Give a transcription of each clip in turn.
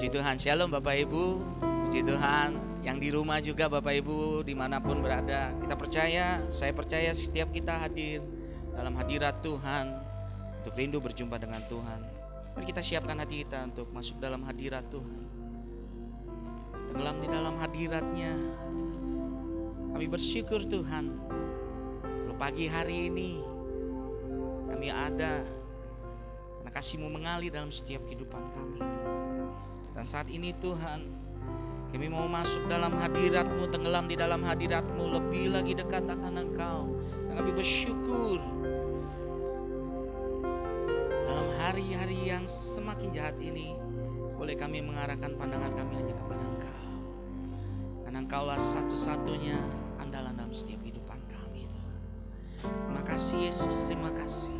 Puji Tuhan, shalom Bapak Ibu. Puji Tuhan, yang di rumah juga Bapak Ibu dimanapun berada. Kita percaya, saya percaya setiap kita hadir dalam hadirat Tuhan untuk rindu berjumpa dengan Tuhan. Mari kita siapkan hati kita untuk masuk dalam hadirat Tuhan, tenggelam di dalam hadiratnya. Kami bersyukur Tuhan, kalau pagi hari ini kami ada karena kasih-Mu mengalir dalam setiap kehidupan kami. Dan saat ini Tuhan, kami mau masuk dalam hadirat-Mu, tenggelam di dalam hadirat-Mu, lebih lagi dekat akan Engkau. Dan kami bersyukur dalam hari-hari yang semakin jahat ini, boleh kami mengarahkan pandangan kami hanya kepada Engkau. Karena Engkaulah satu-satunya andalan dalam setiap kehidupan kami Tuhan. Terima kasih Yesus, terima kasih.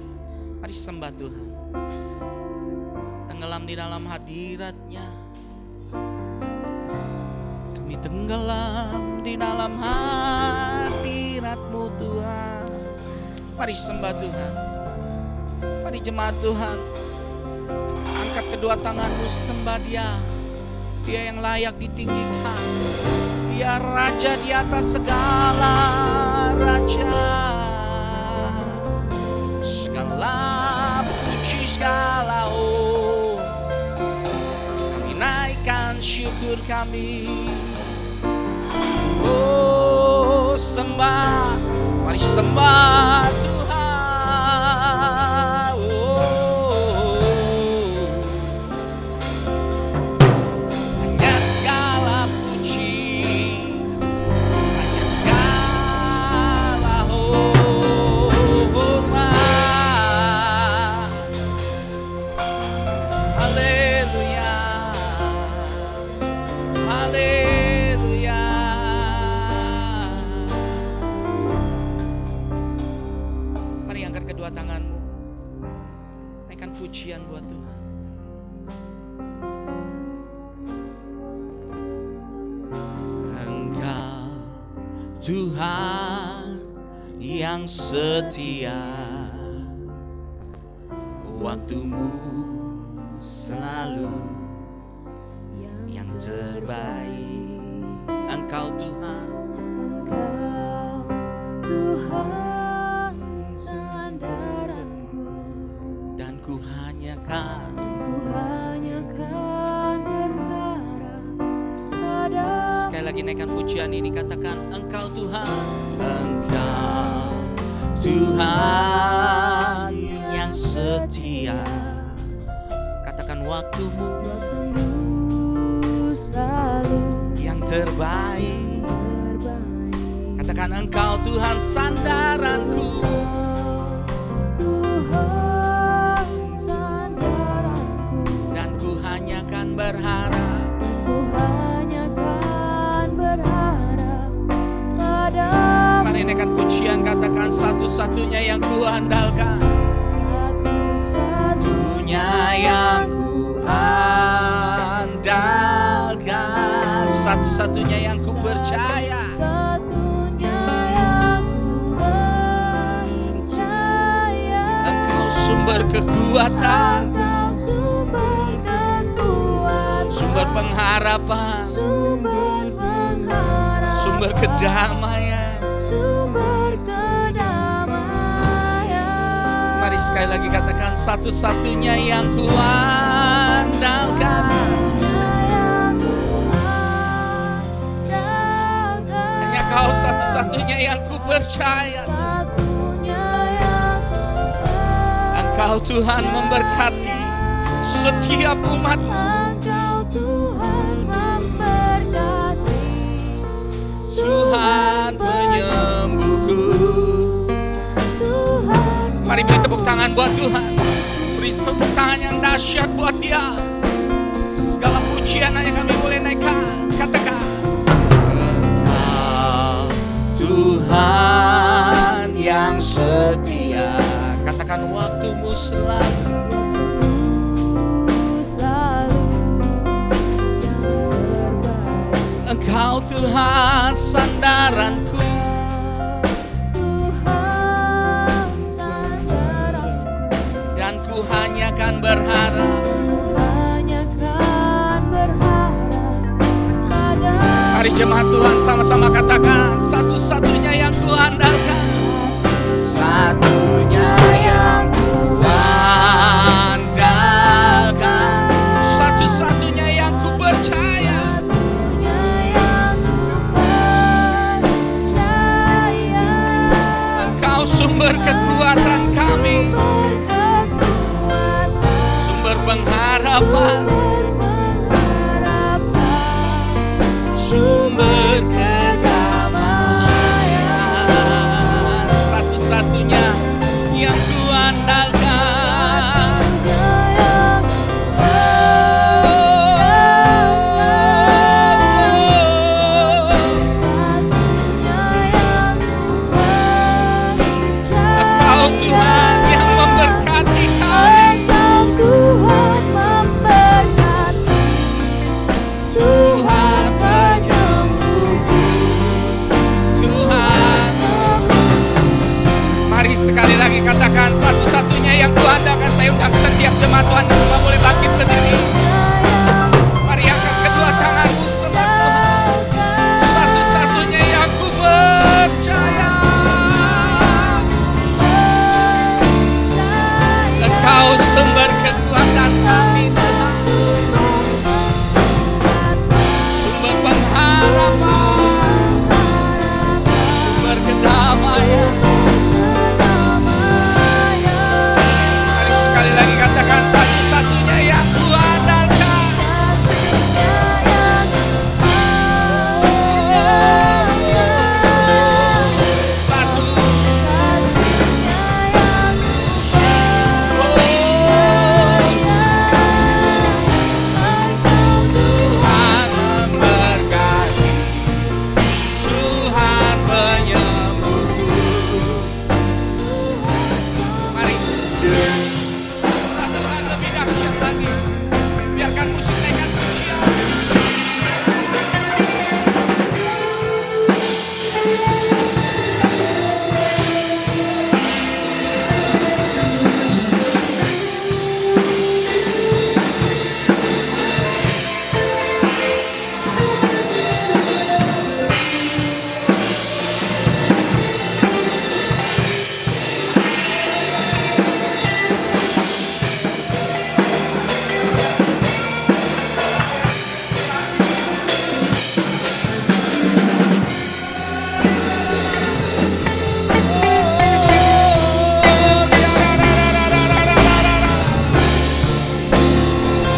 Mari sembah Tuhan, tenggelam di dalam hadirat-Nya. Kami tenggelam di dalam hadirat-Mu Tuhan. Mari sembah Tuhan. Mari jemaat Tuhan, angkat kedua tanganmu, sembah Dia. Dia yang layak ditinggikan. Dia Raja di atas segala raja. Segala puji, segala kami naikkan syukur kami. Oh, sembah, mari sembah Tuhan. Oh, hanya segala puji, hanya segala hormat. Haleluya, haleluya. Mari angkat kedua tanganmu, naikkan pujian buat Tuhan. Engkau Tuhan yang setia, waktu-Mu selalu yang terbaik. Engkau Tuhan, Tuhan sandaranku, dan ku hanya kan berharap pada. sekali lagi naikkan pujian ini, katakan Engkau Tuhan, Engkau Tuhan yang setia. Katakan waktu-Mu Selalu yang terbaik. terbaik. Katakan Engkau Tuhan sandaranku, Tuhan sandaranku, dan ku hanya kan berharap. ku hanya kan berharap pada. Mari naikkan pujian, katakan satu-satunya yang ku andalkan, Satu-satunya yang ku andalkan, satu-satunya yang ku percaya. Satunya yang ku percaya. Engkau sumber kekuatan, Engkau sumber kekuatan, sumber pengharapan, sumber pengharapan, sumber kedamaian. sumber kedamaian. Mari sekali lagi katakan satu-satunya yang ku andalkan. Yang ku andalkan. Hanya Kau satu-satunya yang ku percaya. Satunya yang ku percaya. Engkau Tuhan memberkati setiap umat-Mu. Engkau Tuhan memberkati, Tuhan penyembuhku. Tuhan. Mari beri tepuk tangan buat Tuhan. Beri tepuk tangan yang dahsyat buat Dia. Segala pujian hanya kami boleh naikkan. Katakan Engkau Tuhan yang setia. Katakan waktu-Mu selalu. Selalu yang terbaik. Engkau Tuhan sandaranku, Tuhan sandaranku, dan ku hanya kan berharap. hanya kan berharap jemaat Tuhan sama-sama katakan, satu-satunya yang ku andalkan, satunya yang ku andalkan, satu-satunya yang ku percaya. Engkau sumber kekuatan kami, sumber pengharapan, sumber kedamaian, satu-satunya yang ku andalkan. Engkau Tuhan yang memberkati kami, Tuhan penyembuhku, Tuhan. Mari sekali lagi katakan, satu-satunya yang ku andalkan. Saya undang setiap jemaat Tuhan di rumah boleh bangkit berdiri. Mari angkat kedua tanganmu sembah Tuhan. Satu-satunya yang ku percaya, Engkau sumber kekuatan kami Tuhan, sumber pengharapan, sumber kedamaian. Mari sekali lagi katakan, satu-satunya yang ku andalkan. Satu. Tuhan memberkati, Tuhan penyembuhku. Mari Tuhan lebih dahsyat lagi. Biarkan musik naikkan pujian.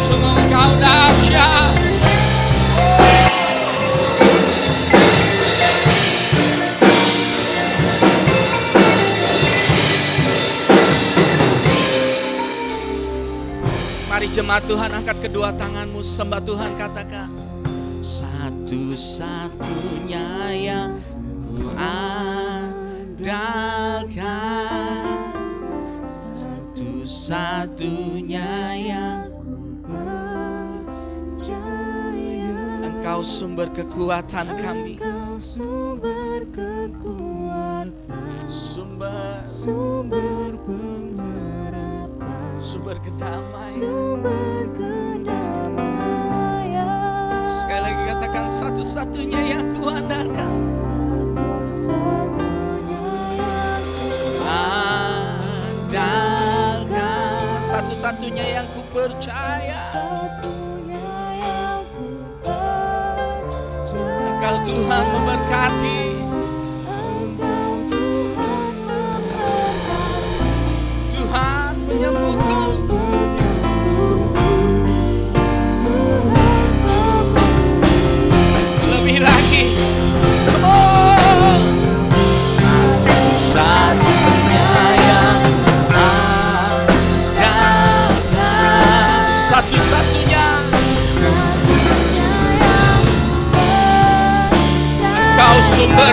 Sungguh Engkau dahsyat. Mari jemaat Tuhan angkat kedua tanganmu, sembah Tuhan, katakan, satu-satunya yang ku andalkan, satu-satunya yang Engkau sumber kekuatan kami, Sumber kekuatan, sumber pengharapan, sumber kedamaian. sumber kedamaian. Sekali lagi katakan, satu-satunya yang ku andalkan, Satu-satunya yang andalkan, satu-satunya yang ku percaya. satunya yang ku percaya. Engkau Tuhan memberkati, Engkau Tuhan memberkati, Tuhan penyembuhku. Lebih lagi, come on. Satu-satunya yang andalkan, satu-satunya. Engkau sumber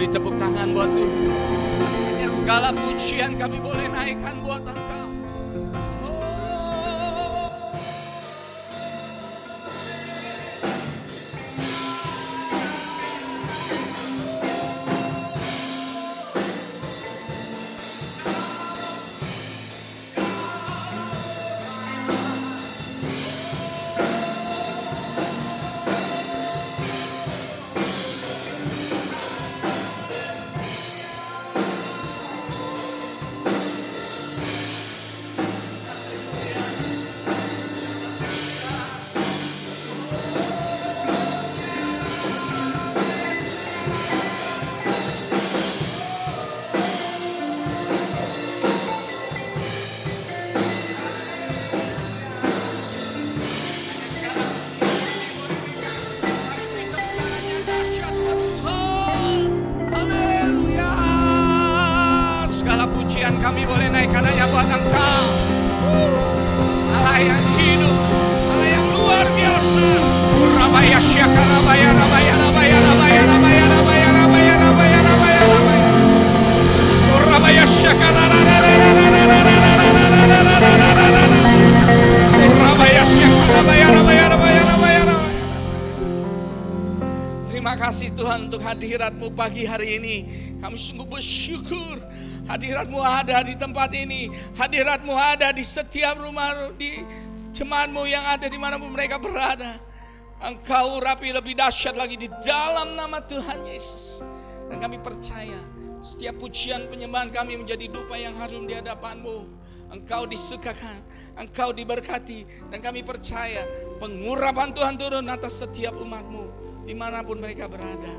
Beri tepuk tangan buat Tuhan. Hanya segala pujian kami boleh naikkan buat Engkau. Kami boleh naikkan hanya buat Engkau. Allah yang hidup, Allah yang luar biasa. Rabaya syaka rabaya rabaya rabaya rabaya rabaya rabaya rabaya rabaya rabaya rabaya. Rabaya syaka rabaya syaka rabaya rabaya rabaya rabaya rabaya. Terima kasih Tuhan untuk hadirat-Mu pagi hari ini. Kami sungguh bersyukur. Hadirat-Mu ada di tempat ini. Hadirat-Mu ada di setiap rumah, di jemaat-Mu yang ada dimanapun mereka berada. Engkau urapi lebih dahsyat lagi di dalam nama Tuhan Yesus. Dan kami percaya setiap pujian penyembahan kami menjadi dupa yang harum di hadapan-Mu. Engkau disukakan, Engkau diberkati. Dan kami percaya pengurapan Tuhan turun atas setiap umat-Mu dimanapun mereka berada.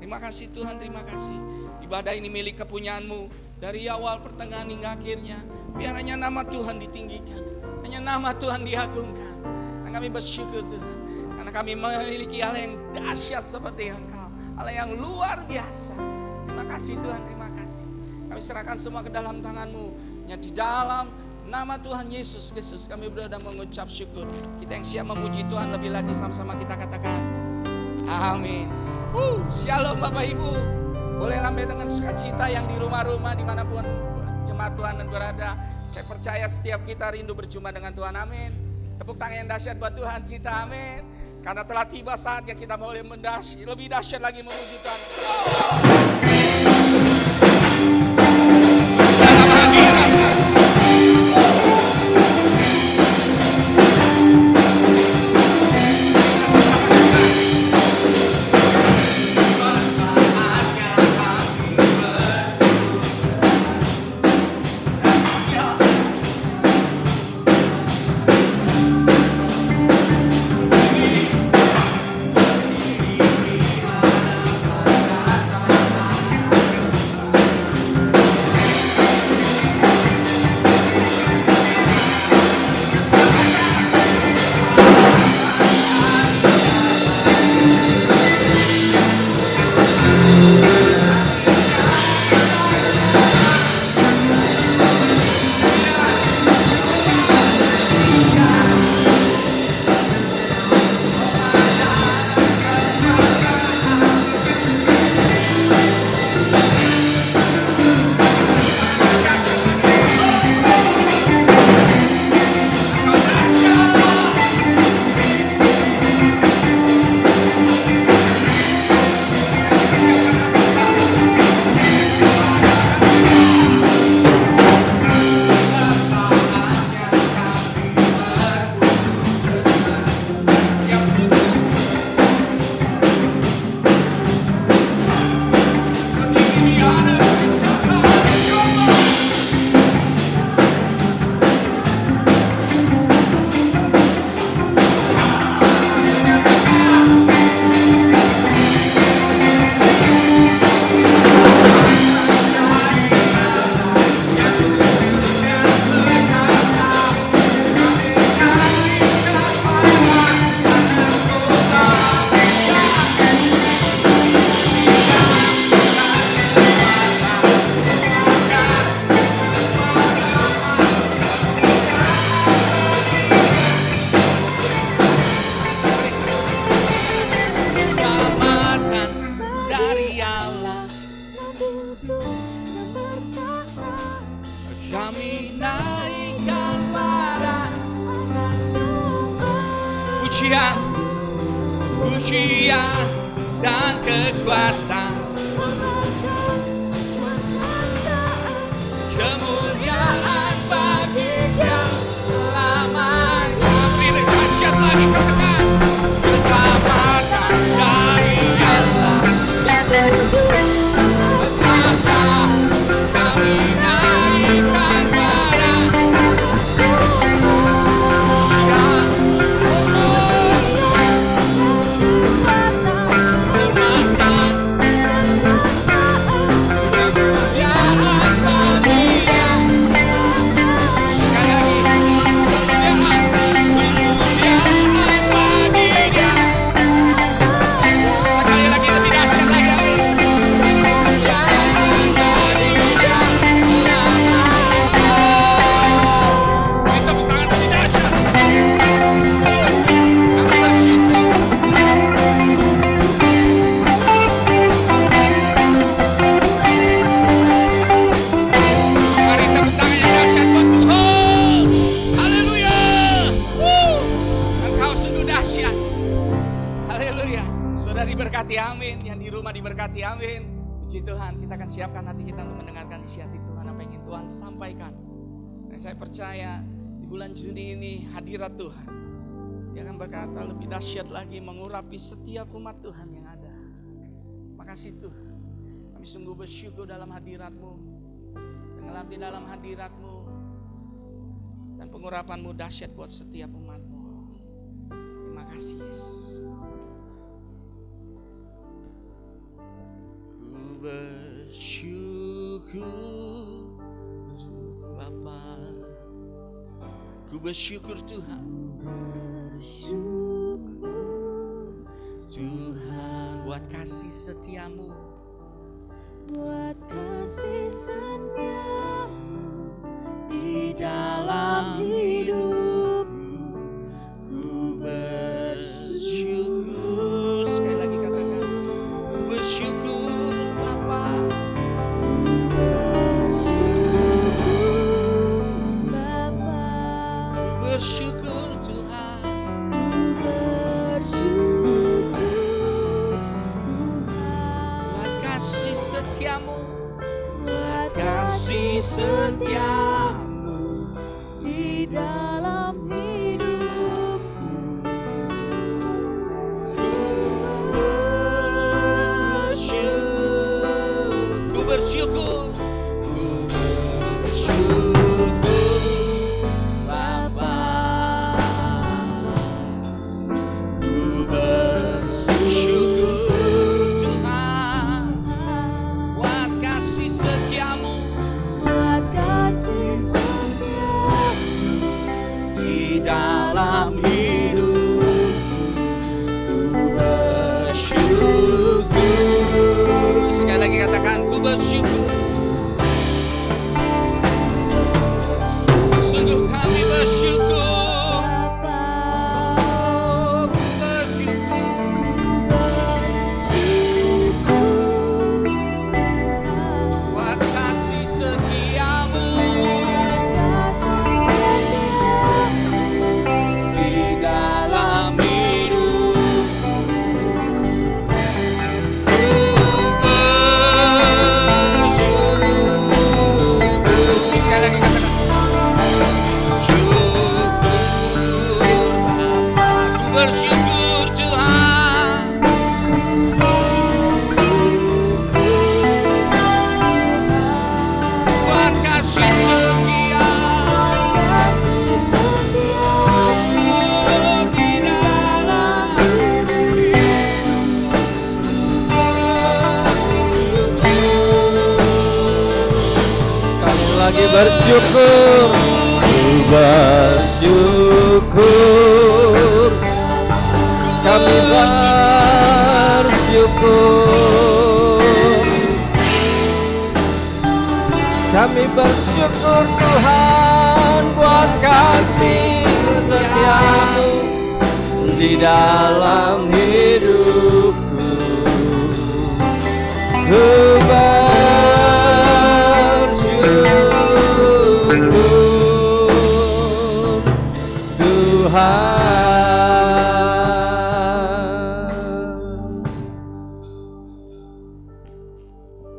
Terima kasih Tuhan, terima kasih. Ibadah ini milik kepunyaan-Mu. Dari awal, pertengahan hingga akhirnya, biar hanya nama Tuhan ditinggikan, hanya nama Tuhan diagungkan. Dan kami bersyukur Tuhan, karena kami memiliki Allah yang dahsyat seperti Engkau, Allah yang luar biasa. Terima kasih Tuhan, terima kasih. Kami serahkan semua ke dalam tangan-Mu. Hanya di dalam nama Tuhan Yesus Kristus kami berdoa mengucap syukur. Kita yang siap memuji Tuhan lebih lagi sama-sama kita katakan amin. Shalom Bapak Ibu. Boleh lambai dengan sukacita yang di rumah-rumah dimanapun jemaat Tuhan dan berada. Saya percaya setiap kita rindu berjumpa dengan Tuhan, amin. Tepuk tangan yang dahsyat buat Tuhan kita, amin. Karena telah tiba saatnya kita boleh lebih dahsyat lagi memuji Tuhan. Dalam hadirat Tuhan yang berkata, Kami naikkan pada pujian, pujian dan kekuatan, kemuliaan bagi Dia selamanya. Beri dahsyat lagi katakan, keselamatan dari Allah. Betapa kami naikkan pada pujian, kekuatan, kemuliaan bagi Dia. Sekali lagi, kemuliaan bagi Dia. Sekali lagi lebih dahsyat lagi. Kemuliaan bagi Dia selamanya. Beri tepuk tangan lebih dahsyat. Kami bersyukur. Mari tepuk tangan yang dahsyat buat Tuhan. Haleluya. Engkau sungguh dahsyat. Haleluya. Saudara diberkati, amin. Yang di rumah diberkati, amin. Puji Tuhan, kita akan siapkan hati kita untuk mendengarkan isi hati Tuhan, apa yang ingin Tuhan sampaikan. Dan saya percaya di bulan Juni ini hadirat Tuhan, Dia akan berkata lebih dahsyat lagi, mengurapi setiap umat Tuhan yang ada. Makasih Tuhan, kami sungguh bersyukur dalam hadirat-Mu, tenggelam di dalam hadirat-Mu, dan pengurapan-Mu dahsyat buat setiap umat-Mu. Terima kasih Yesus. Ku bersyukur Bapa, ku bersyukur Tuhan, Tuhan buat kasih setiamu, buat kasih setiamu di dalam hidup. Ku bersyukur, sekali lagi katakan, ku bersyukur Bapa, Bapa, ku bersyukur Tuhan, bersyukur buat kasih setiamu, buat kasih setiamu. di dalam hidupku. Ku bersyukur Bapa, ku bersyukur Tuhan buat kasih setiamu Buat kasih setiamu di dalam hidup. Ku bersyukur, sekali lagi katakan, ku bersyukur. Sungguh kami bersyukur, Bapa, oh, ku bersyukur buat kasih setiamu kasih setiamu di dalam hidup. Ku bersyukur. Sekali lagi katakan, bersyukur Tuhan, buat kasih setia kasih setiamu di dalam Kami lagi bersyukur, ku bersyukur, kami bersyukur, kami bersyukur Tuhan buat kasih setiamu di dalam hidupku. Ku bersyukur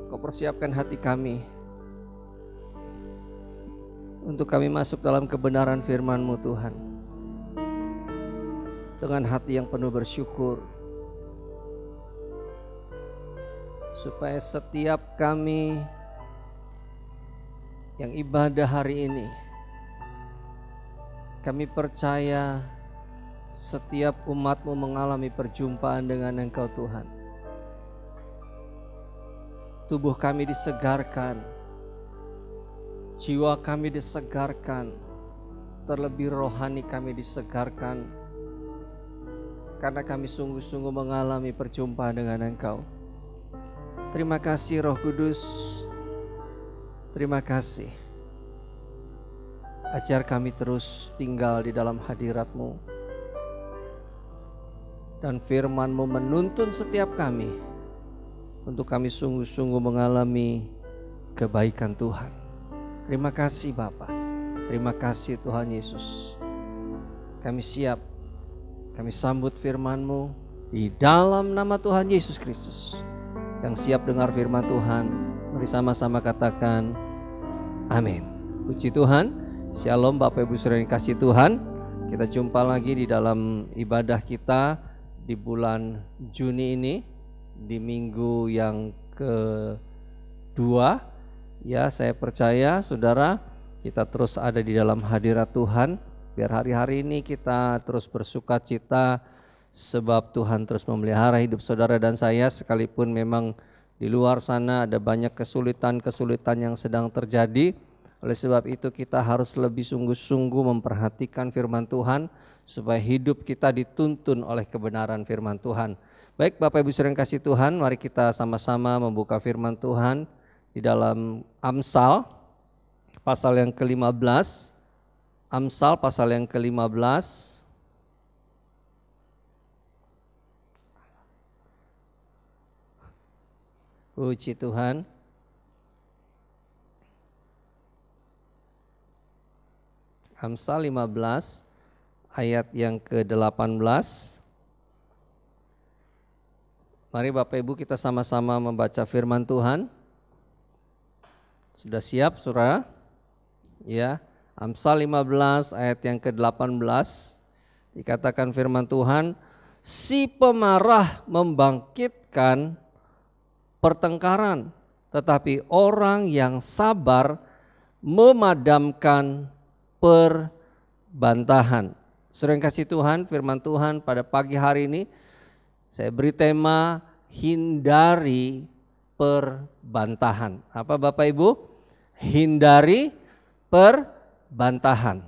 Kau persiapkan hati kami untuk kami masuk dalam kebenaran firman-Mu Tuhan, dengan hati yang penuh bersyukur, supaya setiap kami yang ibadah hari ini, kami percaya setiap umat-Mu mengalami perjumpaan dengan Engkau Tuhan. Tubuh kami disegarkan, jiwa kami disegarkan, terlebih rohani kami disegarkan, karena kami sungguh-sungguh mengalami perjumpaan dengan Engkau. Terima kasih Roh Kudus, terima kasih. Ajar kami terus tinggal di dalam hadirat-Mu, dan firman-Mu menuntun setiap kami untuk kami sungguh-sungguh mengalami kebaikan Tuhan. Terima kasih Bapa, terima kasih Tuhan Yesus. Kami siap, kami sambut firman-Mu di dalam nama Tuhan Yesus Kristus. Yang siap dengar firman Tuhan, mari sama-sama katakan amin. Puji Tuhan. Shalom Bapak Ibu Saudara yang kasih Tuhan. Kita jumpa lagi di dalam ibadah kita di bulan Juni ini, di minggu yang kedua. Ya, saya percaya saudara, kita terus ada di dalam hadirat Tuhan. Biar hari-hari ini kita terus bersuka cita, sebab Tuhan terus memelihara hidup saudara dan saya, sekalipun memang di luar sana ada banyak kesulitan-kesulitan yang sedang terjadi. Oleh sebab itu kita harus lebih sungguh-sungguh memperhatikan firman Tuhan, supaya hidup kita dituntun oleh kebenaran firman Tuhan. Baik Bapak Ibu Saudara yang kasih Tuhan, mari kita sama-sama membuka firman Tuhan di dalam Amsal pasal yang ke-15. Amsal pasal yang ke-15. Puji Tuhan. Amsal 15 ayat yang ke-18. Mari Bapak Ibu kita sama-sama membaca firman Tuhan. Sudah siap saudara? Ya, Amsal 15 ayat yang ke-18 dikatakan firman Tuhan, si pemarah membangkitkan pertengkaran, tetapi orang yang sabar memadamkan perbantahan. Saudara yang kasih Tuhan, firman Tuhan pada pagi hari ini saya beri tema hindari perbantahan. Apa Bapak Ibu? Hindari perbantahan.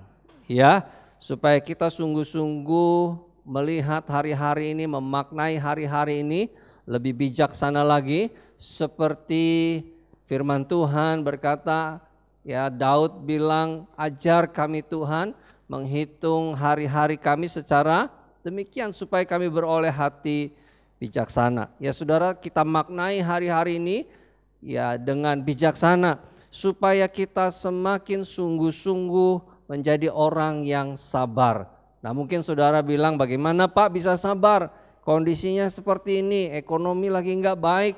Ya, supaya kita sungguh-sungguh melihat hari-hari ini, memaknai hari-hari ini lebih bijaksana lagi, seperti firman Tuhan berkata, ya Daud bilang, ajar kami Tuhan menghitung hari-hari kami secara demikian supaya kami beroleh hati bijaksana. Ya saudara, kita maknai hari-hari ini ya dengan bijaksana, supaya kita semakin sungguh-sungguh menjadi orang yang sabar. Nah mungkin saudara bilang, bagaimana Pak bisa sabar? Kondisinya seperti ini, ekonomi lagi enggak baik,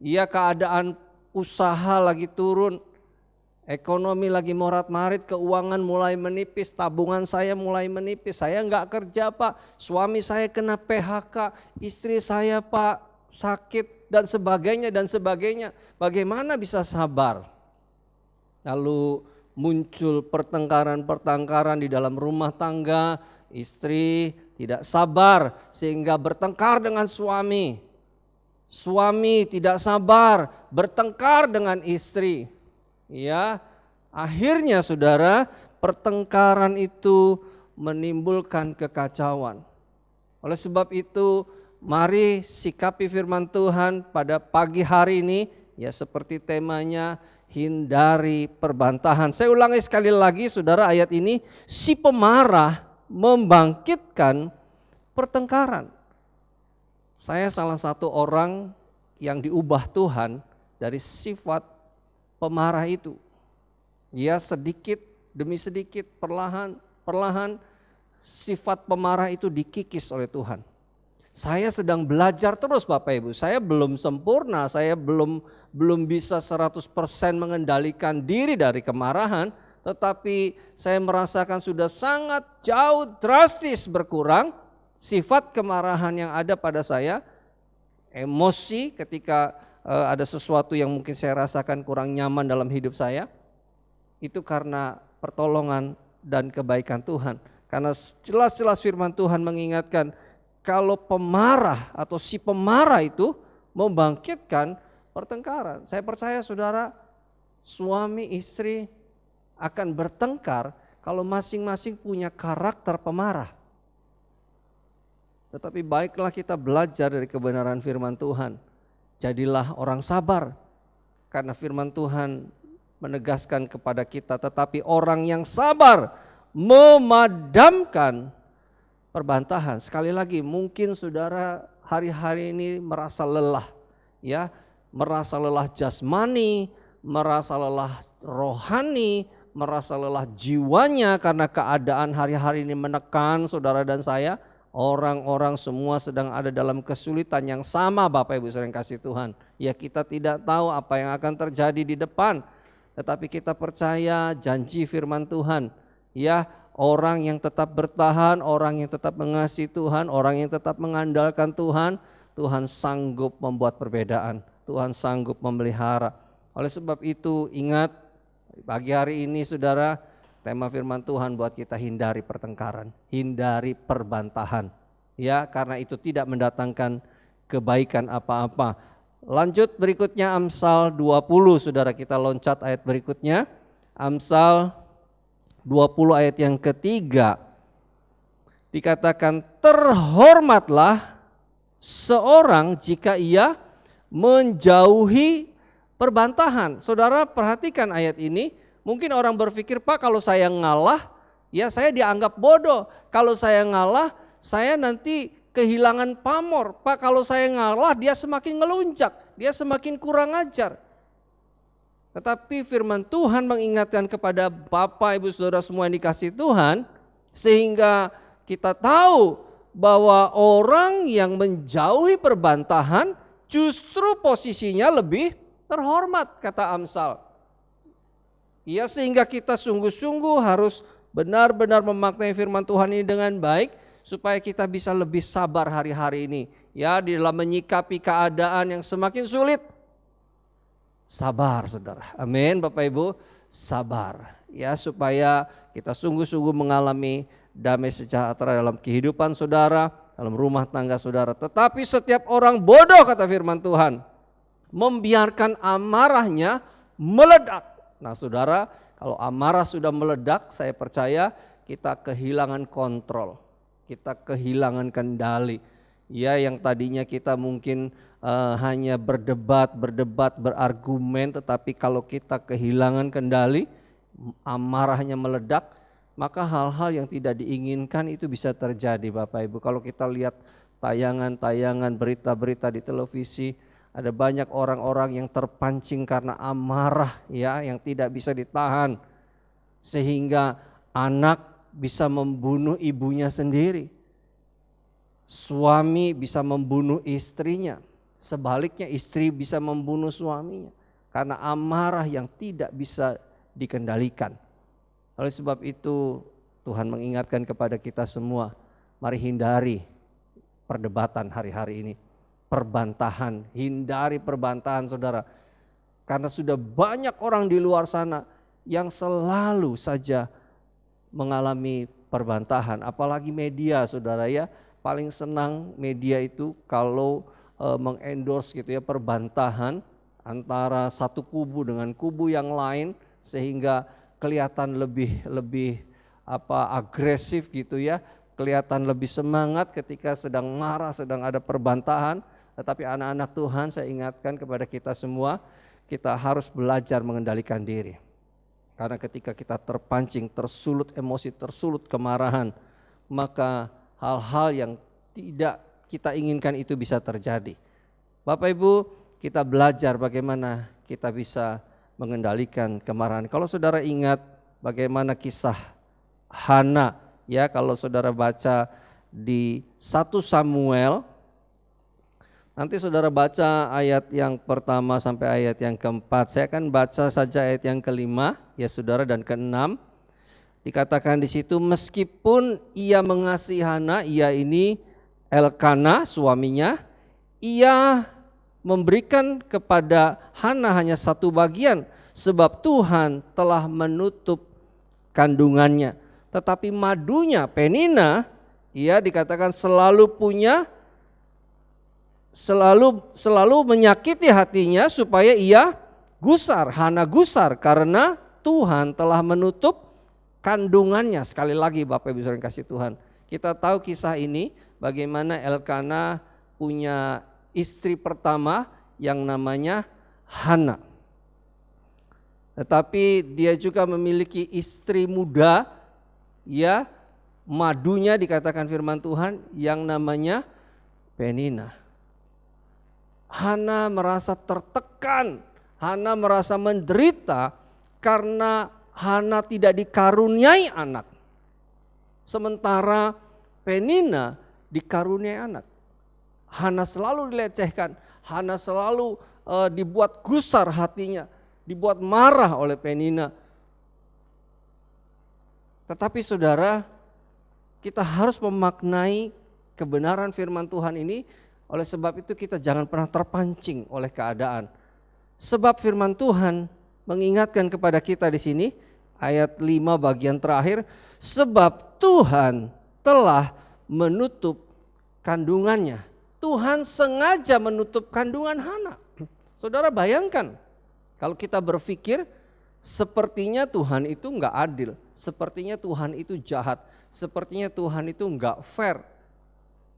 ya keadaan usaha lagi turun, ekonomi lagi morat-marit, keuangan mulai menipis, tabungan saya mulai menipis, saya enggak kerja Pak, suami saya kena PHK, istri saya Pak sakit dan sebagainya dan sebagainya. Bagaimana bisa sabar? Lalu muncul pertengkaran-pertengkaran di dalam rumah tangga, istri tidak sabar sehingga bertengkar dengan suami. Suami tidak sabar bertengkar dengan istri. Ya, akhirnya saudara, pertengkaran itu menimbulkan kekacauan. Oleh sebab itu, mari sikapi firman Tuhan pada pagi hari ini, ya seperti temanya, hindari perbantahan. Saya ulangi sekali lagi saudara, ayat ini, si pemarah membangkitkan pertengkaran. Saya salah satu orang yang diubah Tuhan dari sifat pemarah itu. Ya sedikit demi sedikit, perlahan sifat pemarah itu dikikis oleh Tuhan. Saya sedang belajar terus Bapak Ibu. Saya belum sempurna, saya belum bisa 100% mengendalikan diri dari kemarahan, tetapi saya merasakan sudah sangat jauh drastis berkurang sifat kemarahan yang ada pada saya. Emosi ketika ada sesuatu yang mungkin saya rasakan kurang nyaman dalam hidup saya, itu karena pertolongan dan kebaikan Tuhan. Karena jelas-jelas firman Tuhan mengingatkan kalau pemarah atau si pemarah itu membangkitkan pertengkaran. Saya percaya saudara, suami istri akan bertengkar kalau masing-masing punya karakter pemarah. Tetapi baiklah kita belajar dari kebenaran firman Tuhan. Jadilah orang sabar, karena firman Tuhan menegaskan kepada kita, tetapi orang yang sabar memadamkan perbantahan. Sekali lagi, mungkin saudara hari-hari ini merasa lelah, ya, merasa lelah jasmani, merasa lelah rohani, merasa lelah jiwanya karena keadaan hari-hari ini menekan saudara dan saya. Orang-orang semua sedang ada dalam kesulitan yang sama Bapak Ibu saudara yang kasih Tuhan. Ya, kita tidak tahu apa yang akan terjadi di depan, tetapi kita percaya janji firman Tuhan. Ya, orang yang tetap bertahan, orang yang tetap mengasihi Tuhan, orang yang tetap mengandalkan Tuhan, Tuhan sanggup membuat perbedaan. Tuhan sanggup memelihara. Oleh sebab itu ingat, pagi hari ini saudara, tema firman Tuhan buat kita hindari pertengkaran, hindari perbantahan. Ya, karena itu tidak mendatangkan kebaikan apa-apa. Lanjut berikutnya Amsal 20, saudara, kita loncat ayat berikutnya. Amsal 20 ayat yang ketiga. Dikatakan, terhormatlah seorang jika ia menjauhi perbantahan. Saudara perhatikan ayat ini. Mungkin orang berpikir, Pak, kalau saya ngalah, ya saya dianggap bodoh. Kalau saya ngalah, saya nanti kehilangan pamor. Pak, kalau saya ngalah, dia semakin ngelunjak, dia semakin kurang ajar. Tetapi firman Tuhan mengingatkan kepada Bapak, Ibu, Saudara semua yang dikasihi Tuhan, sehingga kita tahu bahwa orang yang menjauhi perbantahan justru posisinya lebih terhormat, kata Amsal. Ya, sehingga kita sungguh-sungguh harus benar-benar memaknai firman Tuhan ini dengan baik supaya kita bisa lebih sabar hari-hari ini. Ya, di dalam menyikapi keadaan yang semakin sulit. Sabar saudara. Amin Bapak Ibu, sabar. Ya, supaya kita sungguh-sungguh mengalami damai sejahtera dalam kehidupan saudara, dalam rumah tangga saudara. Tetapi setiap orang bodoh, kata firman Tuhan, membiarkan amarahnya meledak. Nah saudara, kalau amarah sudah meledak, saya percaya kita kehilangan kontrol, kita kehilangan kendali. Ya, yang tadinya kita mungkin hanya berdebat, berargumen, tetapi kalau kita kehilangan kendali, amarahnya meledak, maka hal-hal yang tidak diinginkan itu bisa terjadi Bapak Ibu. Kalau kita lihat tayangan-tayangan berita-berita di televisi, ada banyak orang-orang yang terpancing karena amarah, ya, yang tidak bisa ditahan, sehingga anak bisa membunuh ibunya sendiri, suami bisa membunuh istrinya, sebaliknya istri bisa membunuh suaminya karena amarah yang tidak bisa dikendalikan. Oleh sebab itu Tuhan mengingatkan kepada kita semua, mari hindari perdebatan hari-hari ini. Perbantahan, hindari perbantahan saudara. Karena sudah banyak orang di luar sana yang selalu saja mengalami perbantahan. Apalagi media saudara ya, paling senang media itu kalau mengendorse gitu ya perbantahan antara satu kubu dengan kubu yang lain, sehingga kelihatan lebih agresif gitu ya, kelihatan lebih semangat ketika sedang marah, sedang ada perbantahan. Tetapi anak-anak Tuhan, saya ingatkan kepada kita semua, kita harus belajar mengendalikan diri. Karena ketika kita terpancing, tersulut emosi, tersulut kemarahan, maka hal-hal yang tidak kita inginkan itu bisa terjadi. Bapak Ibu, kita belajar bagaimana kita bisa mengendalikan kemarahan. Kalau saudara ingat bagaimana kisah Hana, ya, kalau saudara baca di 1 Samuel Nanti saudara baca ayat yang pertama sampai ayat yang keempat. Saya akan baca saja ayat yang kelima ya saudara dan keenam. Dikatakan di situ, meskipun ia mengasihi Hana, ia ini Elkana suaminya, ia memberikan kepada Hana hanya satu bagian, sebab Tuhan telah menutup kandungannya. Tetapi madunya Penina, ia dikatakan selalu menyakiti hatinya supaya ia gusar, Hana gusar karena Tuhan telah menutup kandungannya. Sekali lagi Bapak Ibu Saudara yang kasih Tuhan, kita tahu kisah ini bagaimana Elkana punya istri pertama yang namanya Hana. Tetapi dia juga memiliki istri muda, ya, madunya dikatakan firman Tuhan yang namanya Penina. Hana merasa tertekan, Hana merasa menderita karena Hana tidak dikaruniai anak. Sementara Penina dikaruniai anak. Hana selalu dilecehkan, Hana selalu dibuat gusar hatinya, dibuat marah oleh Penina. Tetapi saudara, kita harus memaknai kebenaran firman Tuhan ini. Oleh sebab itu kita jangan pernah terpancing oleh keadaan. Sebab firman Tuhan mengingatkan kepada kita di sini ayat 5 bagian terakhir, sebab Tuhan telah menutup kandungannya. Tuhan sengaja menutup kandungan Hana. Saudara bayangkan, kalau kita berpikir sepertinya Tuhan itu enggak adil, sepertinya Tuhan itu jahat, sepertinya Tuhan itu enggak fair.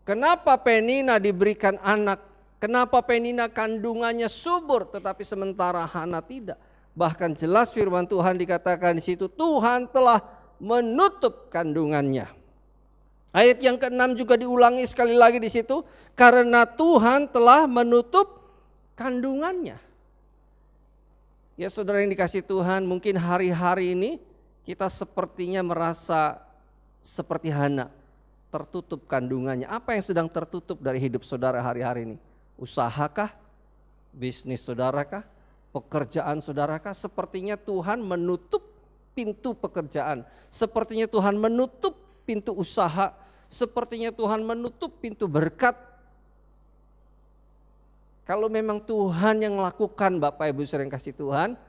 Kenapa Penina diberikan anak? Kenapa Penina kandungannya subur tetapi sementara Hana tidak? Bahkan jelas firman Tuhan dikatakan di situ, Tuhan telah menutup kandungannya. Ayat yang ke-6 juga diulangi sekali lagi di situ, karena Tuhan telah menutup kandungannya. Ya saudara yang dikasih Tuhan, mungkin hari-hari ini kita sepertinya merasa seperti Hana, tertutup kandungannya. Apa yang sedang tertutup dari hidup saudara hari-hari ini? Usahakah? Bisnis saudarakah? Pekerjaan saudarakah? Sepertinya Tuhan menutup pintu pekerjaan. Sepertinya Tuhan menutup pintu usaha. Sepertinya Tuhan menutup pintu berkat. Kalau memang Tuhan yang melakukan, Bapak Ibu sering kasih Tuhan,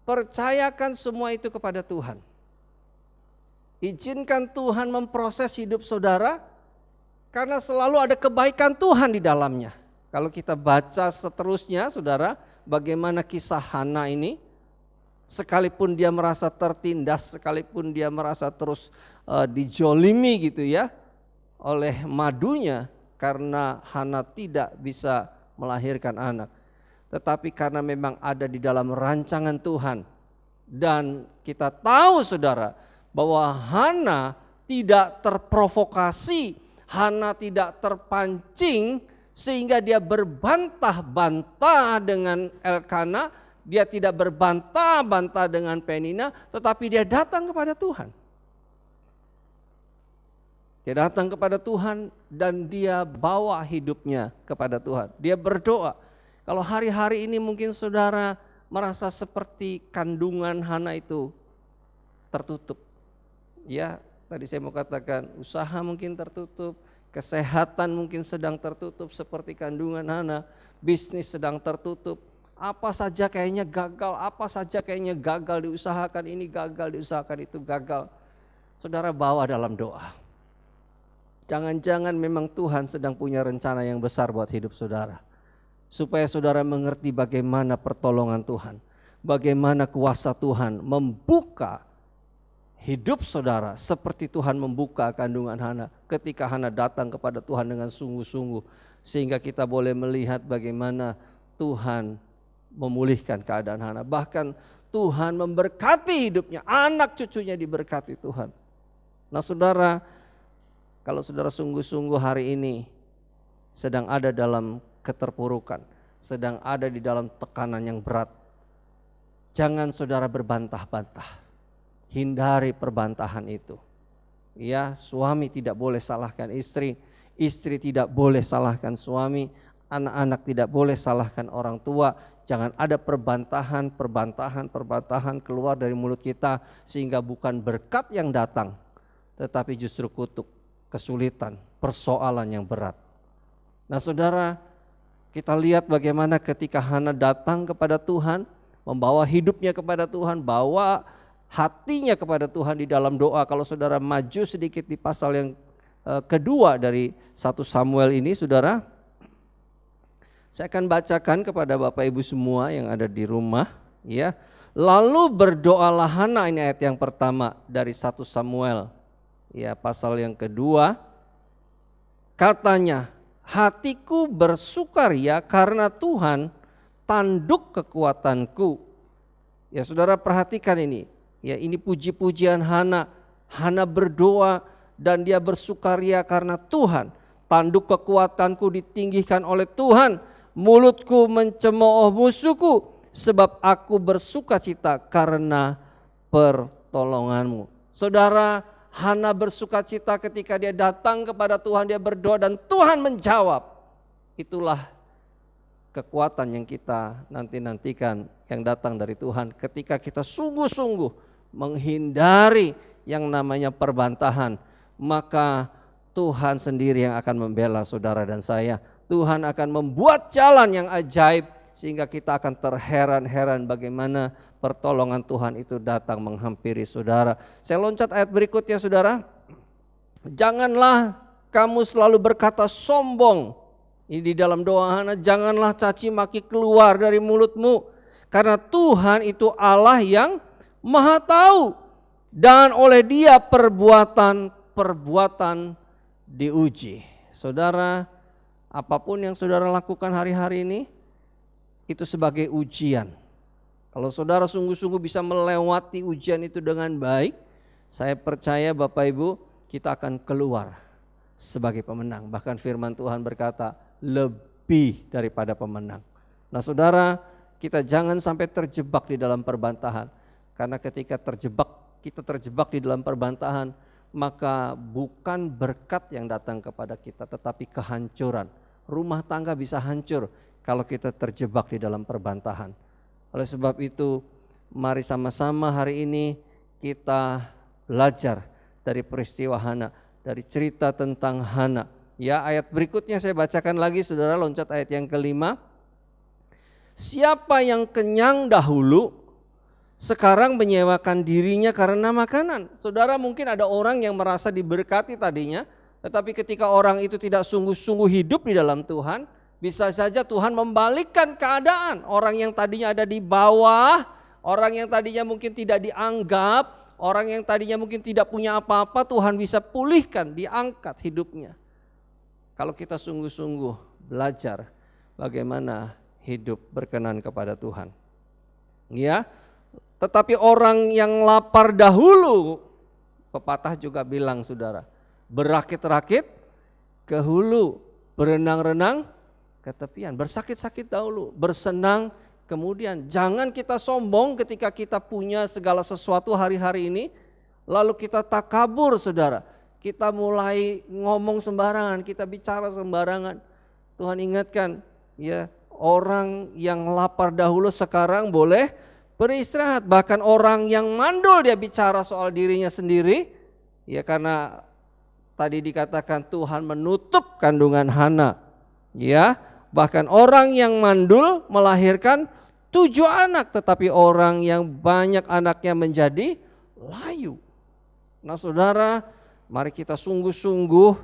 percayakan semua itu kepada Tuhan. Izinkan Tuhan memproses hidup saudara, karena selalu ada kebaikan Tuhan di dalamnya. Kalau kita baca seterusnya saudara, bagaimana kisah Hana ini, sekalipun dia merasa tertindas, sekalipun dia merasa terus dijolimi gitu ya oleh madunya, karena Hana tidak bisa melahirkan anak. Tetapi karena memang ada di dalam rancangan Tuhan, dan kita tahu saudara bahwa Hana tidak terprovokasi, Hana tidak terpancing sehingga dia berbantah-bantah dengan Elkana, dia tidak berbantah-bantah dengan Penina, tetapi dia datang kepada Tuhan. Dia datang kepada Tuhan dan dia bawa hidupnya kepada Tuhan. Dia berdoa. Kalau hari-hari ini mungkin saudara merasa seperti kandungan Hana itu tertutup. Ya, tadi saya mau katakan usaha mungkin tertutup, kesehatan mungkin sedang tertutup seperti kandungan Hana, bisnis sedang tertutup. Apa saja kayaknya gagal, apa saja kayaknya gagal diusahakan, ini gagal diusahakan, itu gagal. Saudara bawa dalam doa. Jangan-jangan memang Tuhan sedang punya rencana yang besar buat hidup saudara. Supaya saudara mengerti bagaimana pertolongan Tuhan, bagaimana kuasa Tuhan membuka hidup saudara seperti Tuhan membuka kandungan Hana ketika Hana datang kepada Tuhan dengan sungguh-sungguh. Sehingga kita boleh melihat bagaimana Tuhan memulihkan keadaan Hana. Bahkan Tuhan memberkati hidupnya, anak cucunya diberkati Tuhan. Nah saudara, kalau saudara sungguh-sungguh hari ini sedang ada dalam keterpurukan, sedang ada di dalam tekanan yang berat, jangan saudara berbantah-bantah. Hindari perbantahan itu. Ya, suami tidak boleh salahkan istri, Istri tidak boleh salahkan suami, anak-anak tidak boleh salahkan orang tua. Jangan ada perbantahan keluar dari mulut kita, sehingga bukan berkat yang datang, tetapi justru kutuk, kesulitan, persoalan yang berat. Nah saudara, kita lihat bagaimana ketika Hana datang kepada Tuhan, membawa hidupnya kepada Tuhan, bawa hatinya kepada Tuhan di dalam doa. Kalau saudara maju sedikit di pasal yang kedua dari 1 Samuel ini, saudara, saya akan bacakan kepada Bapak Ibu semua yang ada di rumah, ya. Lalu berdoalah Hana, ini ayat yang pertama dari 1 Samuel, ya, pasal yang kedua. Katanya, hatiku bersukaria karena Tuhan tanduk kekuatanku. Ya saudara, perhatikan ini. Ya, ini puji-pujian Hana. Hana berdoa dan dia bersukaria karena Tuhan. Tanduk kekuatanku ditinggikan oleh Tuhan. Mulutku mencemooh musuhku, sebab aku bersukacita karena pertolonganmu. Saudara, Hana bersukacita ketika dia datang kepada Tuhan, dia berdoa dan Tuhan menjawab. Itulah kekuatan yang kita nantikan yang datang dari Tuhan ketika kita sungguh-sungguh menghindari yang namanya perbantahan, maka Tuhan sendiri yang akan membela saudara dan saya. Tuhan akan membuat jalan yang ajaib sehingga kita akan terheran-heran bagaimana pertolongan Tuhan itu datang menghampiri saudara. Saya loncat ayat berikutnya saudara. Janganlah kamu selalu berkata sombong. Ini di dalam doa Hana, janganlah caci maki keluar dari mulutmu. Karena Tuhan itu Allah yang Maha tahu, dan oleh Dia perbuatan diuji. Saudara, apapun yang saudara lakukan hari-hari ini, itu sebagai ujian. Kalau saudara sungguh-sungguh bisa melewati ujian itu dengan baik, saya percaya Bapak Ibu, kita akan keluar sebagai pemenang. Bahkan firman Tuhan berkata, lebih daripada pemenang. Nah saudara, kita jangan sampai terjebak di dalam perbantahan. Karena ketika kita terjebak di dalam perbantahan, maka bukan berkat yang datang kepada kita, tetapi kehancuran. Rumah tangga bisa hancur kalau kita terjebak di dalam perbantahan. Oleh sebab itu, mari sama-sama hari ini kita belajar dari peristiwa Hana, dari cerita tentang Hana. Ya, ayat berikutnya saya bacakan lagi, saudara, loncat ayat yang kelima. Siapa yang kenyang dahulu, sekarang menyewakan dirinya karena makanan. Saudara, mungkin ada orang yang merasa diberkati tadinya, tetapi ketika orang itu tidak sungguh-sungguh hidup di dalam Tuhan, bisa saja Tuhan membalikkan keadaan. Orang yang tadinya ada di bawah, orang yang tadinya mungkin tidak dianggap, orang yang tadinya mungkin tidak punya apa-apa, Tuhan bisa pulihkan, diangkat hidupnya. Kalau kita sungguh-sungguh belajar bagaimana hidup berkenan kepada Tuhan. Ya, tetapi orang yang lapar dahulu, pepatah juga bilang saudara, berakit-rakit ke hulu, berenang-renang ke tepian, bersakit-sakit dahulu, bersenang kemudian. Jangan kita sombong ketika kita punya segala sesuatu hari-hari ini, lalu kita takabur saudara. Kita mulai ngomong sembarangan, kita bicara sembarangan. Tuhan ingatkan, ya, orang yang lapar dahulu sekarang boleh beristirahat. Bahkan orang yang mandul dia bicara soal dirinya sendiri, ya, karena tadi dikatakan Tuhan menutup kandungan Hana. Ya, bahkan orang yang mandul melahirkan 7 anak, tetapi orang yang banyak anaknya menjadi layu. Nah saudara, mari kita sungguh-sungguh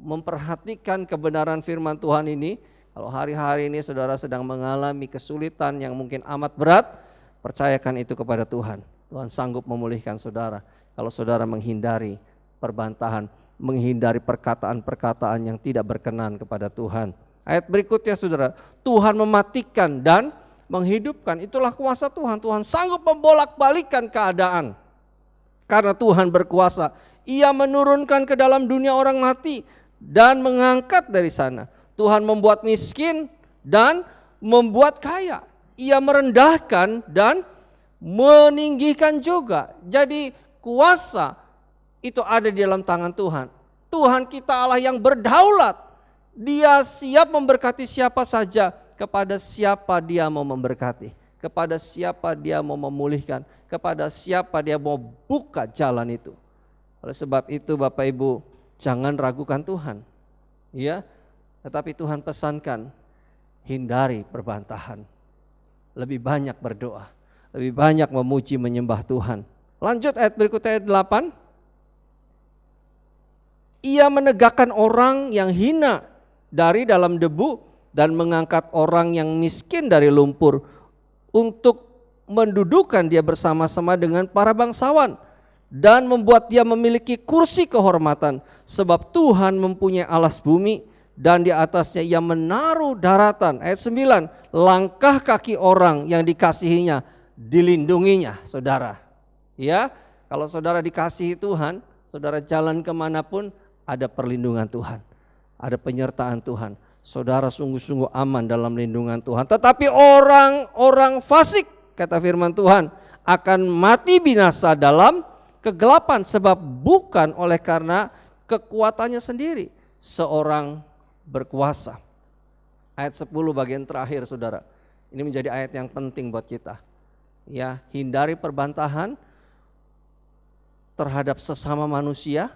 memperhatikan kebenaran firman Tuhan ini. Kalau hari-hari ini saudara sedang mengalami kesulitan yang mungkin amat berat, percayakan itu kepada Tuhan. Tuhan sanggup memulihkan saudara. Kalau saudara menghindari perbantahan, menghindari perkataan-perkataan yang tidak berkenan kepada Tuhan. Ayat berikutnya saudara, Tuhan mematikan dan menghidupkan. Itulah kuasa Tuhan. Tuhan sanggup membolak-balikan keadaan. Karena Tuhan berkuasa, Ia menurunkan ke dalam dunia orang mati dan mengangkat dari sana. Tuhan membuat miskin dan membuat kaya. Ia merendahkan dan meninggikan juga. Jadi kuasa itu ada di dalam tangan Tuhan. Tuhan kita Allah yang berdaulat. Dia siap memberkati siapa saja, kepada siapa dia mau memberkati, kepada siapa dia mau memulihkan, kepada siapa dia mau buka jalan itu. Oleh sebab itu Bapak Ibu, jangan ragukan Tuhan. Ya, tetapi Tuhan pesankan, hindari perbantahan. Lebih banyak berdoa, lebih banyak memuji menyembah Tuhan. Lanjut ayat berikutnya, ayat 8. Ia menegakkan orang yang hina dari dalam debu dan mengangkat orang yang miskin dari lumpur untuk mendudukan dia bersama-sama dengan para bangsawan dan membuat dia memiliki kursi kehormatan, sebab Tuhan mempunyai alas bumi dan di atasnya ia menaruh daratan. Ayat 9, langkah kaki orang yang dikasihinya dilindunginya. Saudara, ya, kalau saudara dikasihi Tuhan, saudara jalan kemanapun ada perlindungan Tuhan, ada penyertaan Tuhan. Saudara sungguh-sungguh aman dalam lindungan Tuhan. Tetapi orang-orang fasik, kata firman Tuhan, akan mati binasa dalam kegelapan, sebab bukan oleh karena kekuatannya sendiri seorang berkuasa. Ayat 10 bagian terakhir, saudara. Ini menjadi ayat yang penting buat kita. Ya, hindari perbantahan terhadap sesama manusia.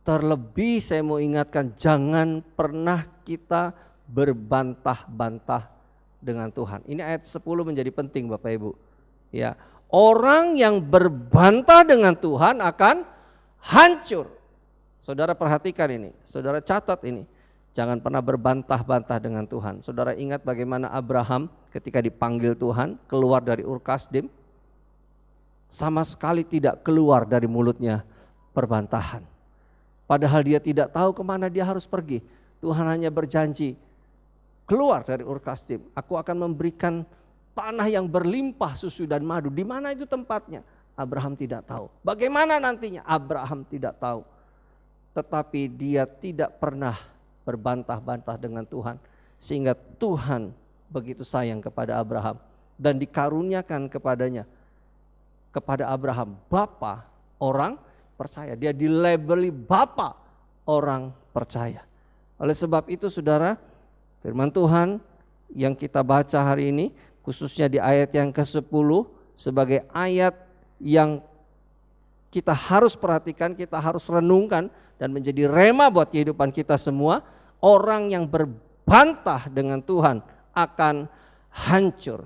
Terlebih saya mau ingatkan, jangan pernah kita berbantah-bantah dengan Tuhan. Ini ayat 10 menjadi penting Bapak Ibu. Ya, orang yang berbantah dengan Tuhan akan hancur. Saudara perhatikan ini, saudara catat ini. Jangan pernah berbantah-bantah dengan Tuhan. Saudara ingat bagaimana Abraham ketika dipanggil Tuhan keluar dari Ur Kasdim, sama sekali tidak keluar dari mulutnya perbantahan. Padahal dia tidak tahu kemana dia harus pergi. Tuhan hanya berjanji, keluar dari Ur Kasdim, aku akan memberikan tanah yang berlimpah susu dan madu. Di mana itu tempatnya? Abraham tidak tahu. Bagaimana nantinya? Abraham tidak tahu. Tetapi dia tidak pernah berbantah-bantah dengan Tuhan, sehingga Tuhan begitu sayang kepada Abraham dan dikaruniakan kepadanya, kepada Abraham, bapa orang percaya. Dia dilabeli bapa orang percaya. Oleh sebab itu saudara, firman Tuhan yang kita baca hari ini, khususnya di ayat yang ke-10, sebagai ayat yang kita harus perhatikan, kita harus renungkan dan menjadi rema buat kehidupan kita semua. Orang yang berbantah dengan Tuhan akan hancur.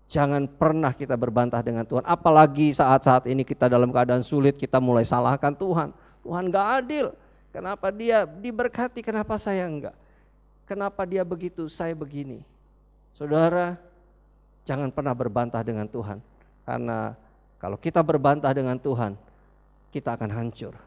Jangan pernah kita berbantah dengan Tuhan. Apalagi saat-saat ini kita dalam keadaan sulit, kita mulai salahkan Tuhan. Tuhan gak adil. Kenapa dia diberkati, kenapa saya enggak? Kenapa dia begitu, saya begini? Saudara, jangan pernah berbantah dengan Tuhan. Karena kalau kita berbantah dengan Tuhan, kita akan hancur.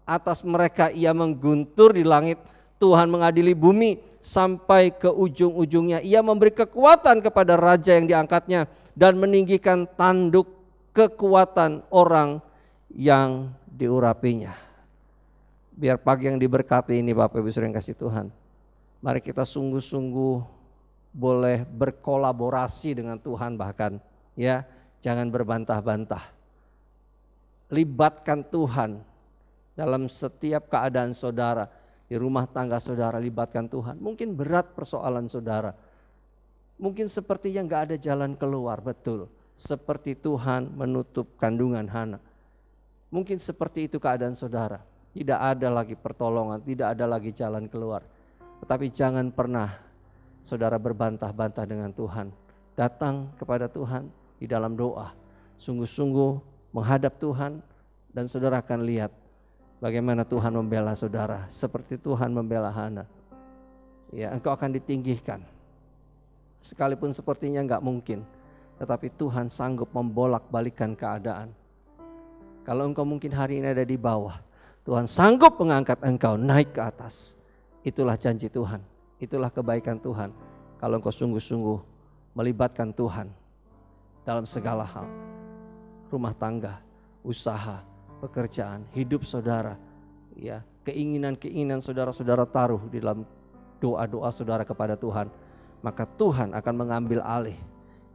Atas mereka ia mengguntur di langit, Tuhan mengadili bumi sampai ke ujung-ujungnya. Ia memberi kekuatan kepada raja yang diangkatnya dan meninggikan tanduk kekuatan orang yang diurapinya. Biar pagi yang diberkati ini Bapak Ibu sering kasih Tuhan, mari kita sungguh-sungguh boleh berkolaborasi dengan Tuhan, bahkan ya, jangan berbantah-bantah. Libatkan Tuhan dalam setiap keadaan saudara. Di rumah tangga saudara, libatkan Tuhan. Mungkin berat persoalan saudara, mungkin sepertinya gak ada jalan keluar, betul. Seperti Tuhan menutup kandungan Hana. Mungkin seperti itu keadaan saudara, tidak ada lagi pertolongan, tidak ada lagi jalan keluar. Tetapi jangan pernah saudara berbantah-bantah dengan Tuhan. Datang kepada Tuhan di dalam doa, sungguh-sungguh menghadap Tuhan, dan saudara akan lihat bagaimana Tuhan membela saudara, seperti Tuhan membela Hana. Ya, engkau akan ditinggikan. Sekalipun sepertinya enggak mungkin, tetapi Tuhan sanggup membolak-balikan keadaan. Kalau engkau mungkin hari ini ada di bawah, Tuhan sanggup mengangkat engkau naik ke atas. Itulah janji Tuhan, itulah kebaikan Tuhan. Kalau engkau sungguh-sungguh melibatkan Tuhan dalam segala hal, rumah tangga, usaha, pekerjaan, hidup saudara, ya, keinginan-keinginan saudara-saudara taruh di dalam doa-doa saudara kepada Tuhan, maka Tuhan akan mengambil alih.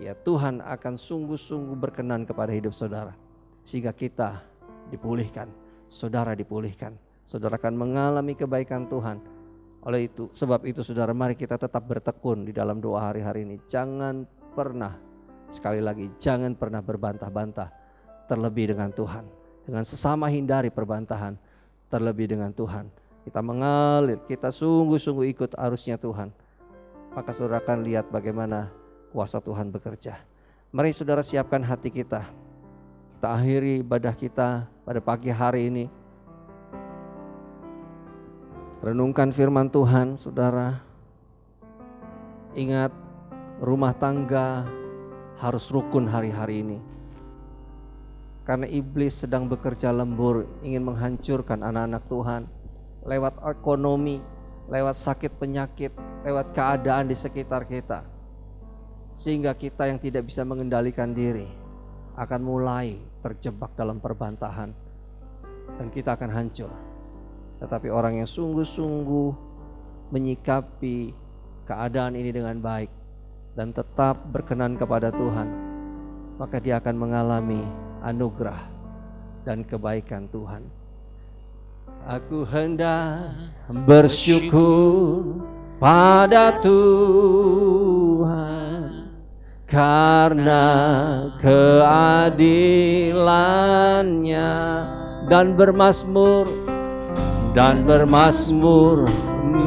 Ya, Tuhan akan sungguh-sungguh berkenan kepada hidup saudara, sehingga kita dipulihkan, saudara dipulihkan, saudara akan mengalami kebaikan Tuhan. Oleh itu, sebab itu saudara, mari kita tetap bertekun di dalam doa hari-hari ini. Jangan pernah, sekali lagi, jangan pernah berbantah-bantah, terlebih dengan Tuhan. Dengan sesama hindari perbantahan, terlebih dengan Tuhan. Kita mengalir, kita sungguh-sungguh ikut arusnya Tuhan. Maka saudara akan lihat bagaimana kuasa Tuhan bekerja. Mari saudara siapkan hati kita. Kita akhiri ibadah kita pada pagi hari ini. Renungkan firman Tuhan, saudara. Ingat, rumah tangga harus rukun hari-hari ini. Karena iblis sedang bekerja lembur, ingin menghancurkan anak-anak Tuhan. Lewat ekonomi, lewat sakit penyakit, lewat keadaan di sekitar kita. Sehingga kita yang tidak bisa mengendalikan diri akan mulai terjebak dalam perbantahan. Dan kita akan hancur. Tetapi orang yang sungguh-sungguh menyikapi keadaan ini dengan baik dan tetap berkenan kepada Tuhan, maka dia akan mengalami anugerah dan kebaikan Tuhan. Aku hendak bersyukur pada Tuhan karena keadilannya, dan bermazmur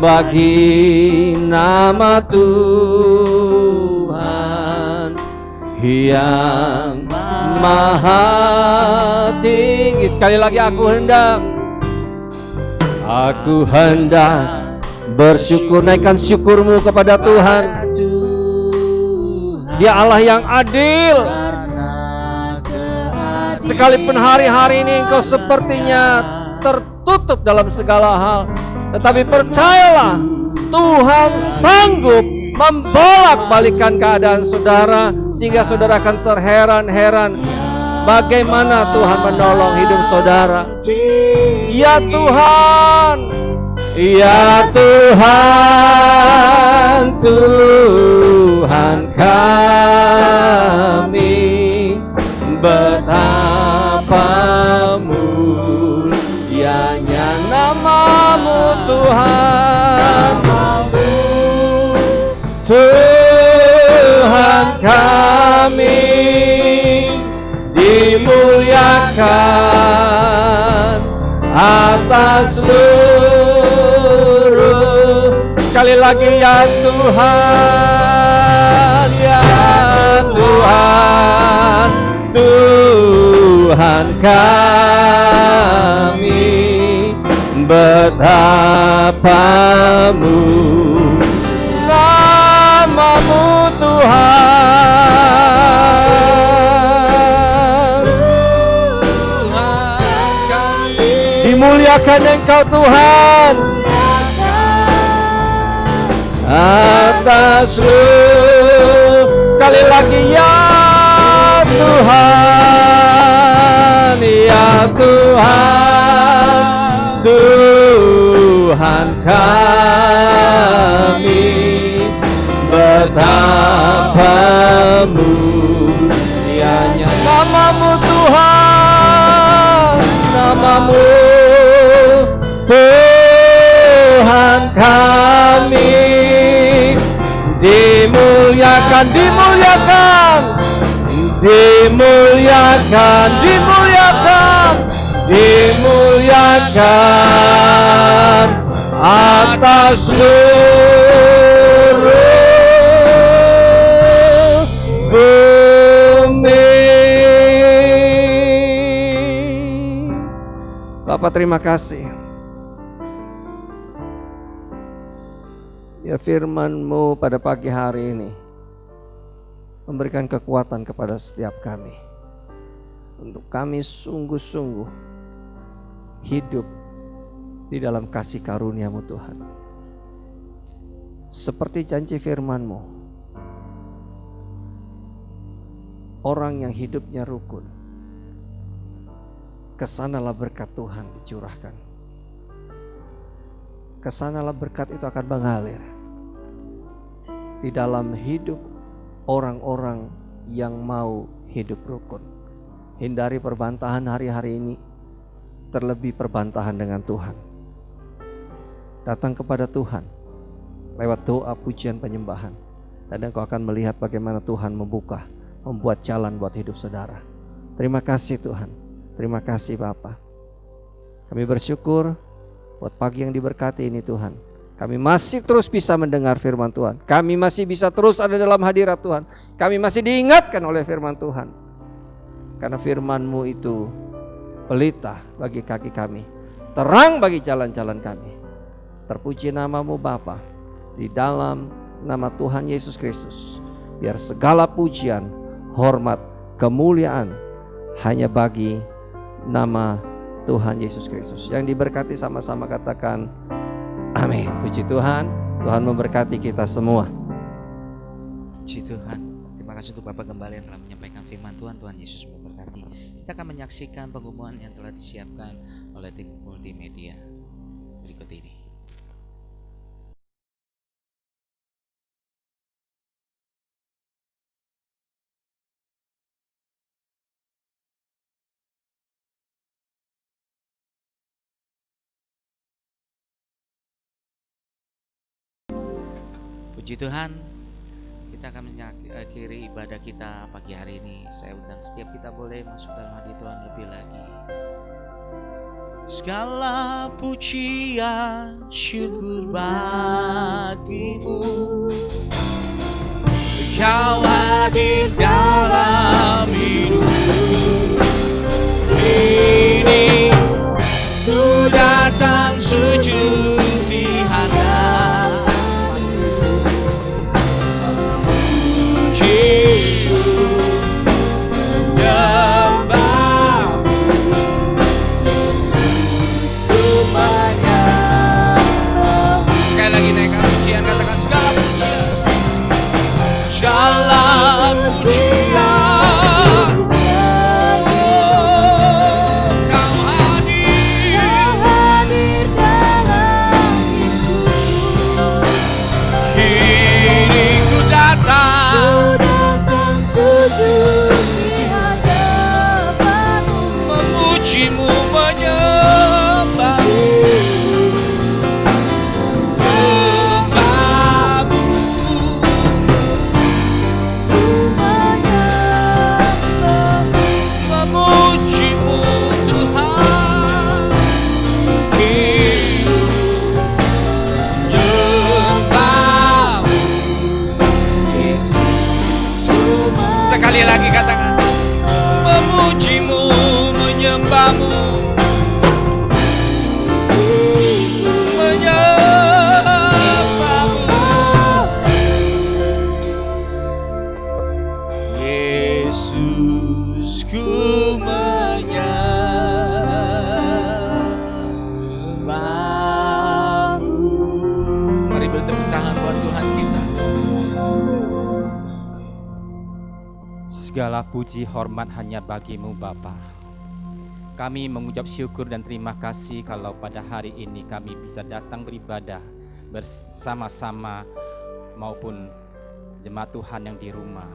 bagi nama Tuhan yang maha tinggi. Sekali lagi, aku hendak bersyukur. Naikkan syukurmu kepada Tuhan. Dia Allah yang adil. Sekalipun hari-hari ini engkau sepertinya tertutup dalam segala hal, tetapi percayalah, Tuhan sanggup membolak-balikan keadaan saudara, sehingga saudara akan terheran-heran bagaimana Tuhan menolong hidup saudara. Ya Tuhan, ya Tuhan, Tuhan kami, betapa mulianya nama-Mu Tuhan. Tuhan kami dimuliakan atas seluruh. Sekali lagi, ya Tuhan, ya Tuhan, Tuhan kami, betapa nama-Mu Tuhan. Dimuliakan Engkau Tuhan atas seluruh. Sekali lagi, ya Tuhan, ya Tuhan, Tuhan kami, betapa mulianya nama-Mu Tuhan, nama-Mu Tuhan kami, dimuliakan, dimuliakan, dimuliakan, dimuliakan, dimuliakan atas seluruh bumi. Bapak, terima kasih. Ya, firman-Mu pada pagi hari ini memberikan kekuatan kepada setiap kami, untuk kami sungguh-sungguh hidup di dalam kasih karunia-Mu Tuhan. Seperti janji firman-Mu, orang yang hidupnya rukun, kesanalah berkat Tuhan dicurahkan. Kesanalah berkat itu akan mengalir di dalam hidup orang-orang yang mau hidup rukun. Hindari perbantahan hari-hari ini, terlebih perbantahan dengan Tuhan. datang kepada Tuhan lewat doa, pujian, penyembahan. Dan engkau akan melihat bagaimana Tuhan membuat jalan buat hidup saudara. Terima kasih Tuhan. Terima kasih Bapa. Kami bersyukur buat pagi yang diberkati ini Tuhan. Kami masih terus bisa mendengar firman Tuhan. Kami masih bisa terus ada dalam hadirat Tuhan. Kami masih diingatkan oleh firman Tuhan. Karena firman-Mu itu pelita bagi kaki kami, terang bagi jalan-jalan kami. Terpuji nama-Mu Bapa. Di dalam nama Tuhan Yesus Kristus, biar segala pujian, hormat, kemuliaan hanya bagi nama Tuhan Yesus Kristus. Yang diberkati sama-sama katakan amin. Puji Tuhan. Tuhan memberkati kita semua. Puji Tuhan. Terima kasih untuk Bapak Gembala yang telah menyampaikan firman Tuhan. Tuhan Yesus memberkati. Kita akan menyaksikan pengumuman yang telah disiapkan oleh tim multimedia berikut ini. Puji Tuhan, kita akan mengakhiri ibadah kita pagi hari ini. Saya undang setiap kita boleh masuk dalam hadirat Tuhan lebih lagi. Segala pujian syukur bagimu, Kau hadir dalam hidupku. Ini ku datang sujud di hadapan, Segala puji hormat hanya bagi-Mu Bapa. Kami mengucap syukur dan terima kasih kalau pada hari ini kami bisa datang beribadah bersama-sama maupun jemaat Tuhan yang di rumah.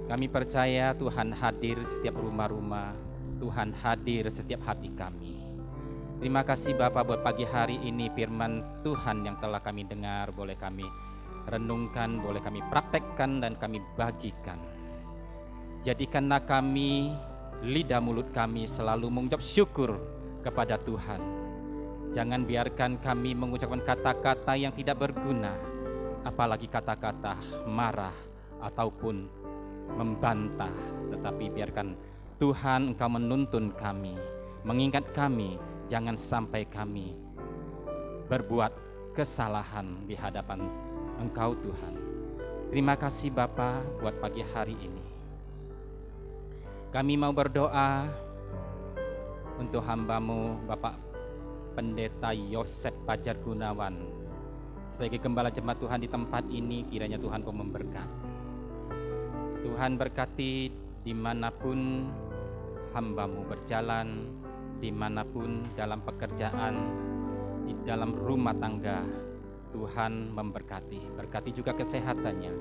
Kami percaya Tuhan hadir setiap rumah-rumah, Tuhan hadir setiap hati kami. Terima kasih Bapa buat pagi hari ini firman Tuhan yang telah kami dengar, boleh kami renungkan, boleh kami praktekkan dan kami bagikan. Jadikanlah kami, lidah mulut kami selalu mengucap syukur kepada Tuhan. Jangan biarkan kami mengucapkan kata-kata yang tidak berguna, apalagi kata-kata marah ataupun membantah. Tetapi biarkan Tuhan Engkau menuntun kami, mengingat kami, jangan sampai kami berbuat kesalahan di hadapan Engkau Tuhan. Terima kasih Bapa buat pagi hari ini. Kami mau berdoa untuk hamba-Mu Bapak Pendeta Yosef Fajar Gunawan sebagai gembala jemaat Tuhan di tempat ini. Kiranya Tuhan Kau memberkati. Tuhan berkati dimanapun hamba-Mu berjalan, dimanapun dalam pekerjaan, di dalam rumah tangga. Tuhan memberkati, berkati juga kesehatannya.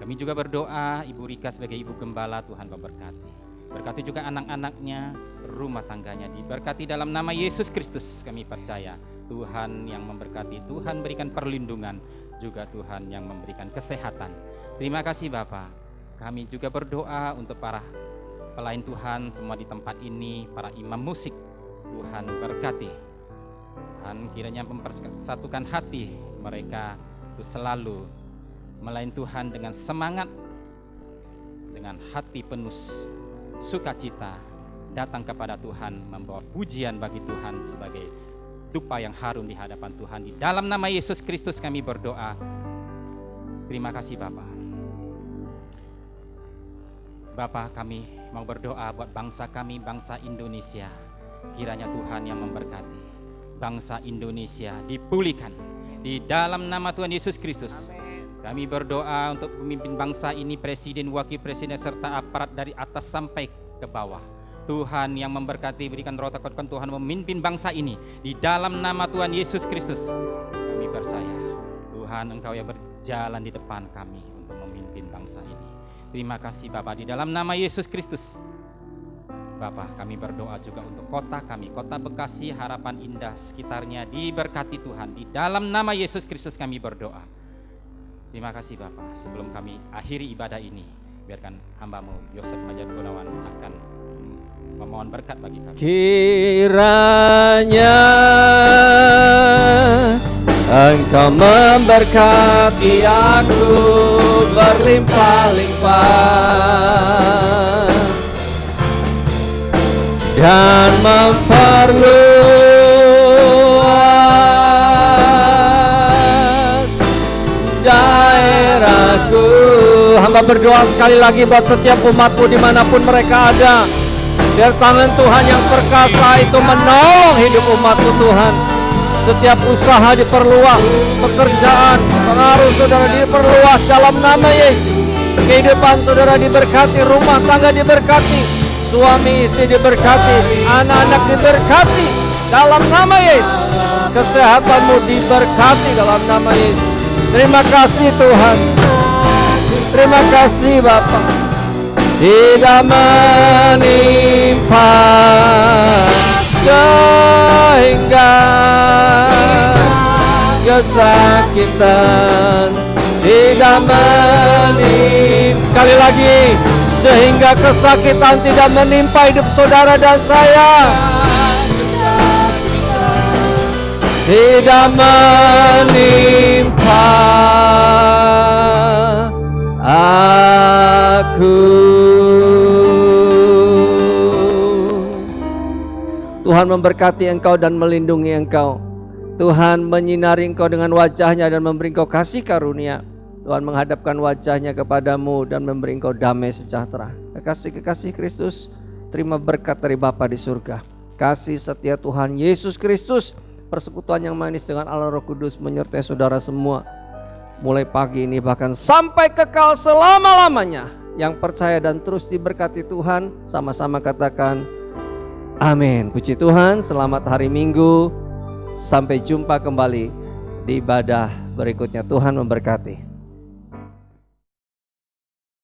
Kami juga berdoa Ibu Rika sebagai Ibu Gembala, Tuhan memberkati. Berkati juga anak-anaknya, rumah tangganya diberkati dalam nama Yesus Kristus kami percaya. Tuhan yang memberkati, Tuhan berikan perlindungan, juga Tuhan yang memberikan kesehatan. Terima kasih Bapa. Kami juga berdoa untuk para pelayan Tuhan semua di tempat ini, para imam musik. Tuhan berkati. Tuhan kiranya mempersatukan hati mereka untuk selalu melayani Tuhan dengan semangat, dengan hati penuh sukacita, datang kepada Tuhan membawa pujian bagi Tuhan sebagai dupa yang harum di hadapan Tuhan. Di dalam nama Yesus Kristus kami berdoa. Terima kasih Bapa. Bapa, kami mau berdoa buat bangsa kami, bangsa Indonesia. Kiranya Tuhan yang memberkati. Bangsa Indonesia dipulihkan di dalam nama Tuhan Yesus Kristus. Kami berdoa untuk pemimpin bangsa ini, presiden, wakil presiden, serta aparat dari atas sampai ke bawah. Tuhan yang memberkati, berikan roh takut Tuhan memimpin bangsa ini di dalam nama Tuhan Yesus Kristus. Kami percaya Tuhan Engkau yang berjalan di depan kami untuk memimpin bangsa ini. Terima kasih Bapa, di dalam nama Yesus Kristus. Bapa, kami berdoa juga untuk kota kami, kota Bekasi, Harapan Indah sekitarnya diberkati Tuhan. Di dalam nama Yesus Kristus kami berdoa. Terima kasih Bapa. Sebelum kami akhiri ibadah ini, biarkan hamba-Mu Yosef Majar Gunawan akan memohon berkat bagi kami. Kiranya Engkau memberkati aku berlimpah-limpah dan memperluas daerahku. Hamba berdoa sekali lagi buat setiap umatmu dimanapun mereka ada. Biar tangan Tuhan yang perkasa itu menolong hidup umatmu Tuhan. Setiap usaha diperluas, pekerjaan, pengaruh saudara diperluas dalam nama Yesus. Kehidupan saudara diberkati, rumah tangga diberkati, suami istri diberkati, anak-anak diberkati dalam nama Yesus. Kesehatanmu diberkati dalam nama Yesus. Terima kasih Tuhan. Terima kasih Bapa. Tidak menimpa sehingga kesakitan tidak menimpa. Sekali lagi, sehingga kesakitan tidak menimpa hidup saudara dan saya. Tidak menimpa aku. Tuhan memberkati engkau dan melindungi engkau. Tuhan menyinari engkau dengan wajahnya dan memberi engkau kasih karunia. Tuhan menghadapkan wajahnya kepadamu dan memberi engkau damai sejahtera. Kekasih-kekasih Kristus, terima berkat dari Bapa di surga. Kasih setia Tuhan Yesus Kristus, persekutuan yang manis dengan Allah Roh Kudus menyertai saudara semua. Mulai pagi ini bahkan sampai kekal selama-lamanya. Yang percaya dan terus diberkati Tuhan, sama-sama katakan amin. Puji Tuhan, selamat hari Minggu. Sampai jumpa kembali di ibadah berikutnya. Tuhan memberkati.